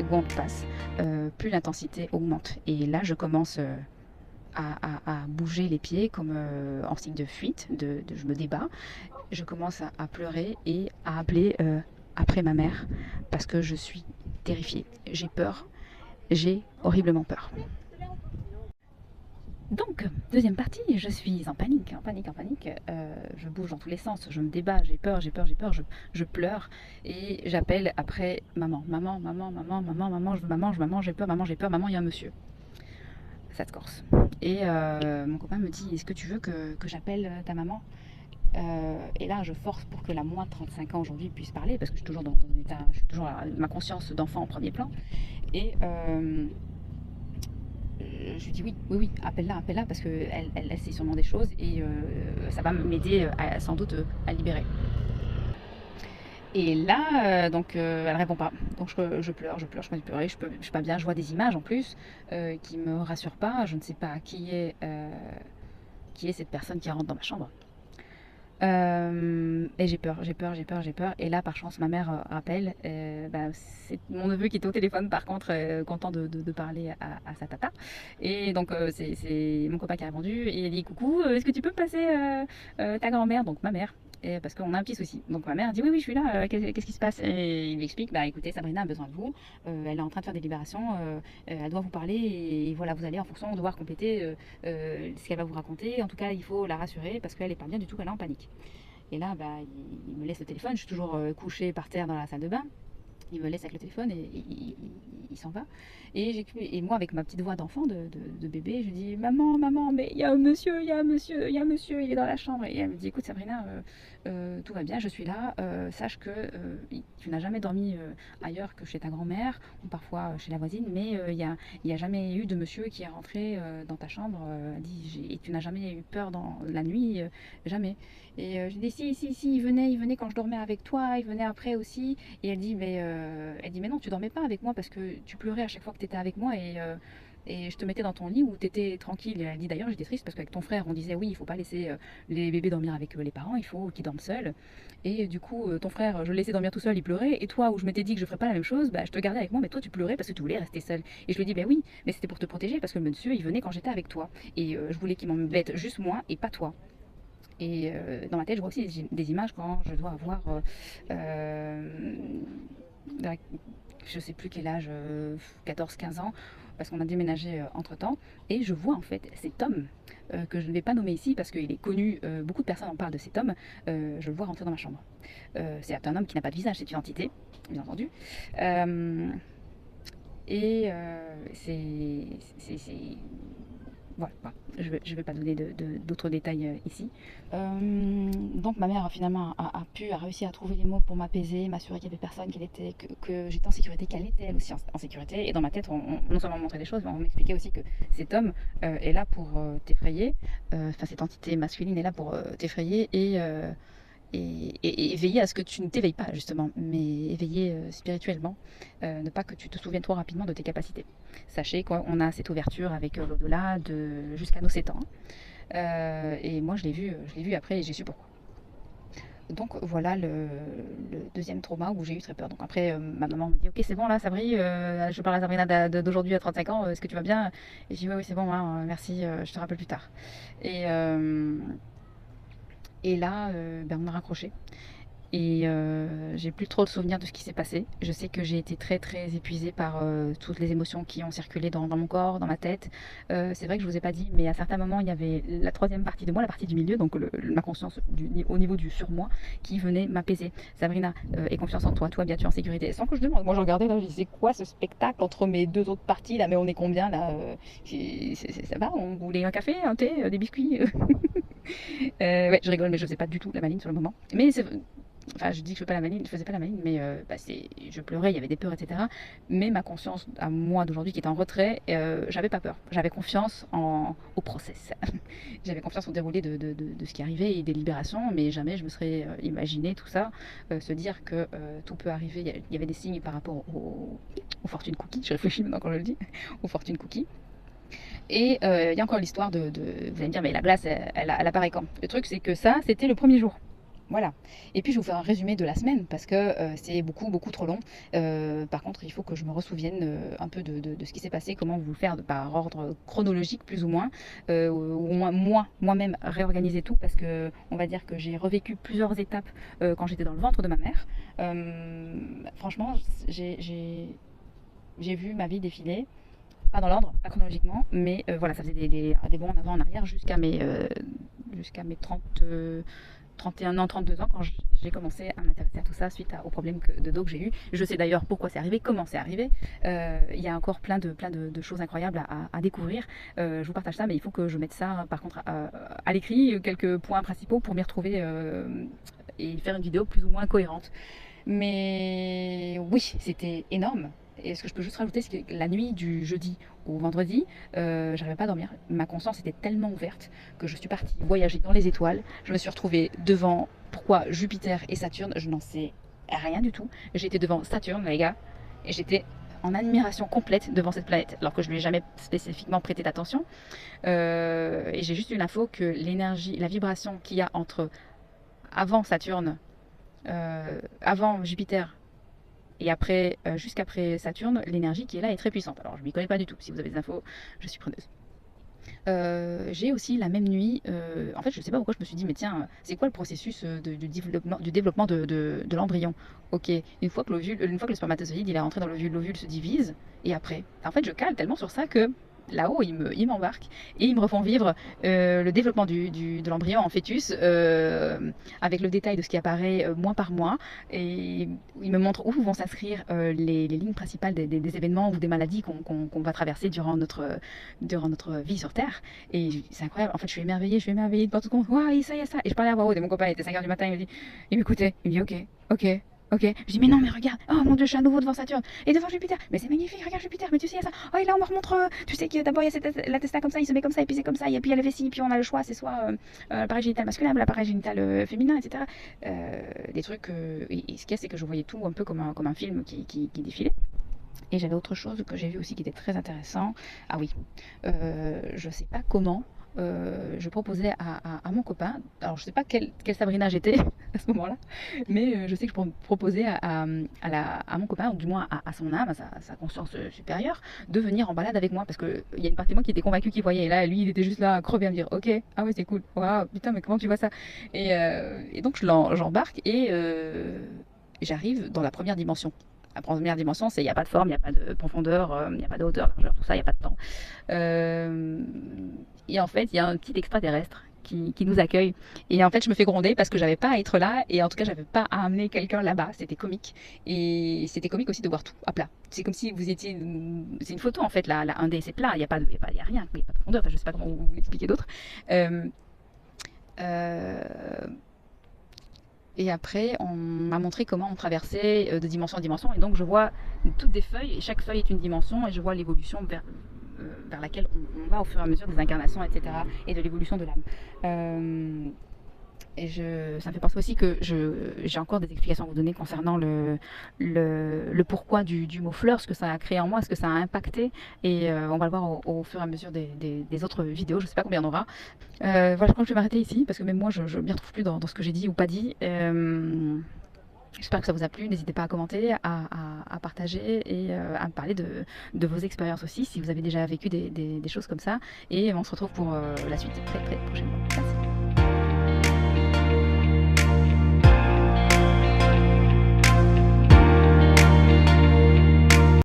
secondes passent, plus l'intensité augmente. Et là, je commence à bouger les pieds comme en signe de fuite, je me débats. Je commence à pleurer et à appeler après ma mère parce que je suis terrifiée. J'ai peur, j'ai horriblement peur. Donc, deuxième partie, je suis en panique, en panique, en panique. Je bouge dans tous les sens, je me débat, j'ai peur, j'ai peur, j'ai peur, je pleure et j'appelle après maman, maman, maman, maman, maman, maman, maman, j'ai peur, maman, il y a un monsieur. Ça te corse. Et mon copain me dit, est-ce que tu veux que j'appelle ta maman? Et là, je force pour que la moi de 35 ans aujourd'hui puisse parler, parce que je suis toujours dans un état, je suis toujours ma conscience d'enfant en premier plan. Et je lui dis oui, oui, oui, appelle-la, parce qu'elle sait sûrement des choses et ça va m'aider sans doute à libérer. Et là, donc, elle répond pas. Donc je pleure, je continue de pleurer, je suis pas bien, je vois des images en plus qui me rassurent pas. Je ne sais pas qui est cette personne qui rentre dans ma chambre. Et j'ai peur, j'ai peur, j'ai peur, j'ai peur. Et là, par chance, ma mère rappelle. Bah, c'est mon neveu qui était au téléphone, par contre, content de parler à sa tata. Et donc, c'est mon copain qui a répondu. Et il dit coucou, est-ce que tu peux me passer ta grand-mère, donc ma mère? Et parce qu'on a un petit souci. Donc ma mère dit oui, oui, je suis là, qu'est-ce qui se passe? Et il lui explique, bah écoutez, Sabrina a besoin de vous, elle est en train de faire des libérations, elle doit vous parler, et voilà, vous allez en fonction devoir compléter ce qu'elle va vous raconter. En tout cas, il faut la rassurer parce qu'elle n'est pas bien du tout, elle est en panique. Et là, bah, il me laisse le téléphone, je suis toujours couchée par terre dans la salle de bain. Il me laisse avec le téléphone et il s'en va. Et moi, avec ma petite voix d'enfant, de bébé, je dis maman, maman, mais il y a un monsieur, il y a un monsieur, il y a un monsieur, il est dans la chambre. Et elle me dit écoute, Sabrina, tout va bien, je suis là. Sache que tu n'as jamais dormi ailleurs que chez ta grand-mère ou parfois chez la voisine, mais il y a jamais eu de monsieur qui est rentré dans ta chambre. Elle dit, et tu n'as jamais eu peur dans la nuit, jamais. Et je dis si, il venait quand je dormais avec toi, il venait après aussi. Et elle dit mais non, tu dormais pas avec moi parce que tu pleurais à chaque fois que tu étais avec moi et je te mettais dans ton lit où tu étais tranquille. Et elle dit d'ailleurs j'étais triste parce qu'avec ton frère on disait oui, il faut pas laisser les bébés dormir avec les parents, il faut qu'ils dorment seuls. Et du coup ton frère, je le laissais dormir tout seul, il pleurait, et toi où je m'étais dit que je ferais pas la même chose, bah, je te gardais avec moi, mais toi tu pleurais parce que tu voulais rester seul. Et je lui dis ben oui, mais c'était pour te protéger parce que le monsieur il venait quand j'étais avec toi et je voulais qu'il m'embête juste moi et pas toi. Et dans ma tête, je vois aussi des images quand je dois avoir, je sais plus quel âge, 14-15 ans, parce qu'on a déménagé entre temps. Et je vois en fait cet homme que je ne vais pas nommer ici parce qu'il est connu, beaucoup de personnes en parlent de cet homme. Je le vois rentrer dans ma chambre. C'est un homme qui n'a pas de visage, c'est une entité, bien entendu. Euh, et voilà, je vais pas donner d'autres détails ici. Donc ma mère finalement a réussi à trouver les mots pour m'apaiser, m'assurer qu'il y avait personne, que j'étais en sécurité, qu'elle était elle aussi en sécurité. Et dans ma tête, non seulement montrait des choses, mais on m'expliquait aussi que cet homme est là pour t'effrayer, enfin cette entité masculine est là pour t'effrayer et veiller à ce que tu ne t'éveilles pas justement, mais éveiller spirituellement, ne pas que tu te souviennes trop rapidement de tes capacités. Sachez qu'on a cette ouverture avec l'au-delà jusqu'à nos 7 ans. Et moi je l'ai vu après et j'ai su pourquoi. Donc voilà le deuxième trauma où j'ai eu très peur. Donc après ma maman me dit ok c'est bon là Sabri, je parle à Sabrina d'aujourd'hui à 35 ans, est-ce que tu vas bien? Et je dis oui oui c'est bon hein, merci, je te rappelle plus tard. Et, euh, et là ben, on a raccroché. Et j'ai plus trop de souvenirs de ce qui s'est passé. Je sais que j'ai été très très épuisée par toutes les émotions qui ont circulé dans mon corps, dans ma tête. C'est vrai que je vous ai pas dit, mais à certains moments, il y avait la troisième partie de moi, la partie du milieu, donc ma conscience au niveau du surmoi, qui venait m'apaiser. Sabrina, aie confiance en toi, toi bien, tu es en sécurité. Sans que je demande. Moi, je regardais là, je disais, c'est quoi ce spectacle entre mes deux autres parties là? Mais on est combien là? Ça va? On voulait un café, un thé, des biscuits? Ouais, je rigole, mais je faisais pas du tout la maline sur le moment. Mais enfin, je dis que je fais pas la maline, je faisais pas la maline, mais bah, je pleurais, il y avait des peurs, etc. Mais ma conscience à moi d'aujourd'hui qui était en retrait, j'avais pas peur. J'avais confiance au process. J'avais confiance au déroulé de ce qui arrivait et des libérations, mais jamais je me serais imaginé tout ça, se dire que tout peut arriver. Il y avait des signes par rapport aux fortune cookies, je réfléchis maintenant quand je le dis, aux fortune cookies. Et il y a encore l'histoire vous allez me dire, mais la glace, elle apparaît quand? Le truc, c'est que ça, c'était le premier jour. Voilà. Et puis je vais vous faire un résumé de la semaine parce que c'est beaucoup trop long. Par contre, il faut que je me ressouvienne un peu de ce qui s'est passé, comment vous le faire par ordre chronologique plus ou moins, ou au moins moi-même réorganiser tout parce que on va dire que j'ai revécu plusieurs étapes quand j'étais dans le ventre de ma mère. Franchement, j'ai vu ma vie défiler, pas dans l'ordre, pas chronologiquement, mais voilà, ça faisait des bons en avant en arrière jusqu'à mes 31 ans, 32 ans, quand j'ai commencé à m'intéresser à tout ça suite aux problèmes de dos que j'ai eu. Je sais d'ailleurs pourquoi c'est arrivé, comment c'est arrivé. Il y a encore plein de choses incroyables à découvrir. Je vous partage ça, mais il faut que je mette ça, par contre, à l'écrit, quelques points principaux pour m'y retrouver et faire une vidéo plus ou moins cohérente. Mais oui, c'était énorme. Et ce que je peux juste rajouter, c'est que la nuit du jeudi au vendredi, j'arrivais pas à dormir. Ma conscience était tellement ouverte que je suis partie voyager dans les étoiles. Je me suis retrouvée devant, pourquoi Jupiter et Saturne, je n'en sais rien du tout. J'étais devant Saturne, les gars, et j'étais en admiration complète devant cette planète, alors que je ne lui ai jamais spécifiquement prêté d'attention. Et j'ai juste eu l'info que l'énergie, la vibration qu'il y a entre avant Saturne, avant Jupiter et après, jusqu'après Saturne, l'énergie qui est là est très puissante. Alors je m'y connais pas du tout. Si vous avez des infos, je suis preneuse. J'ai aussi la même nuit, en fait je sais pas pourquoi je me suis dit mais tiens c'est quoi le processus du développement de l'embryon. Ok, une fois que le spermatozoïde il est rentré dans l'ovule se divise et après, en fait je cale tellement sur ça que là-haut ils m'embarquent et ils me refont vivre le développement de l'embryon en fœtus avec le détail de ce qui apparaît mois par mois et ils me montrent où vont s'inscrire les lignes principales des événements ou des maladies qu'on va traverser durant notre vie sur Terre. Et c'est incroyable. En fait, je suis émerveillée de voir tout compte. Waouh, ça y est, ça. Et je parlais à voix haute. Et mon copain, il était 5h du matin. Il m'écoutait. Il me dit, ok, ok. Ok, je dis mais non mais regarde, oh mon dieu je suis à nouveau devant Saturne et devant Jupiter, mais c'est magnifique, regarde Jupiter, mais tu sais il y a ça, oh et là on me remontre, tu sais que d'abord il y a la testa comme ça, il se met comme ça et puis c'est comme ça, et puis il y a le vessie, puis on a le choix, c'est soit l'appareil génital masculin, l'appareil génital féminin, etc. Des trucs, et ce qu'il y a c'est que je voyais tout un peu comme un film qui défilait. Et j'avais autre chose que j'ai vu aussi qui était très intéressant. Ah oui, je sais pas comment. Je proposais à mon copain, alors je sais pas quelle Sabrina j'étais à ce moment-là, mais je sais que je proposais à mon copain, ou du moins à son âme, à sa conscience supérieure, de venir en balade avec moi, parce qu'il y a une partie de moi qui était convaincue qu'il voyait, et là lui il était juste là à crever à me dire ok, ah ouais c'est cool, waouh putain mais comment tu vois ça, et donc j'embarque et j'arrive dans la première dimension. La première dimension, c'est il n'y a pas de forme, il n'y a pas de profondeur, il n'y a pas de hauteur, largeur, tout ça, il n'y a pas de temps. Euh, et en fait, il y a un petit extraterrestre qui nous accueille. Et en fait, je me fais gronder parce que j'avais pas à être là et en tout cas, j'avais pas à amener quelqu'un là-bas. C'était comique. Et c'était comique aussi de voir tout à plat. C'est comme si vous étiez. C'est une photo en fait, la 1D, c'est plat, il n'y a, y a rien, il n'y a pas de profondeur. Enfin, je sais pas comment vous l'expliquer d'autre. Euh, euh, Et après, on m'a montré comment on traversait de dimension en dimension. Et donc, je vois toutes des feuilles, et chaque feuille est une dimension, et je vois l'évolution vers laquelle on va au fur et à mesure des incarnations, etc. Et de l'évolution de l'âme. Ça me fait penser aussi que j'ai encore des explications à vous donner concernant le pourquoi du mot fleur, ce que ça a créé en moi, ce que ça a impacté. Et on va le voir au fur et à mesure des autres vidéos. Je ne sais pas combien il y en aura. Voilà, je crois que je vais m'arrêter ici parce que même moi, je ne m'y retrouve plus dans ce que j'ai dit ou pas dit. J'espère que ça vous a plu. N'hésitez pas à commenter, à partager et à me parler de vos expériences aussi, si vous avez déjà vécu des choses comme ça. Et on se retrouve pour la suite très prochainement. Merci.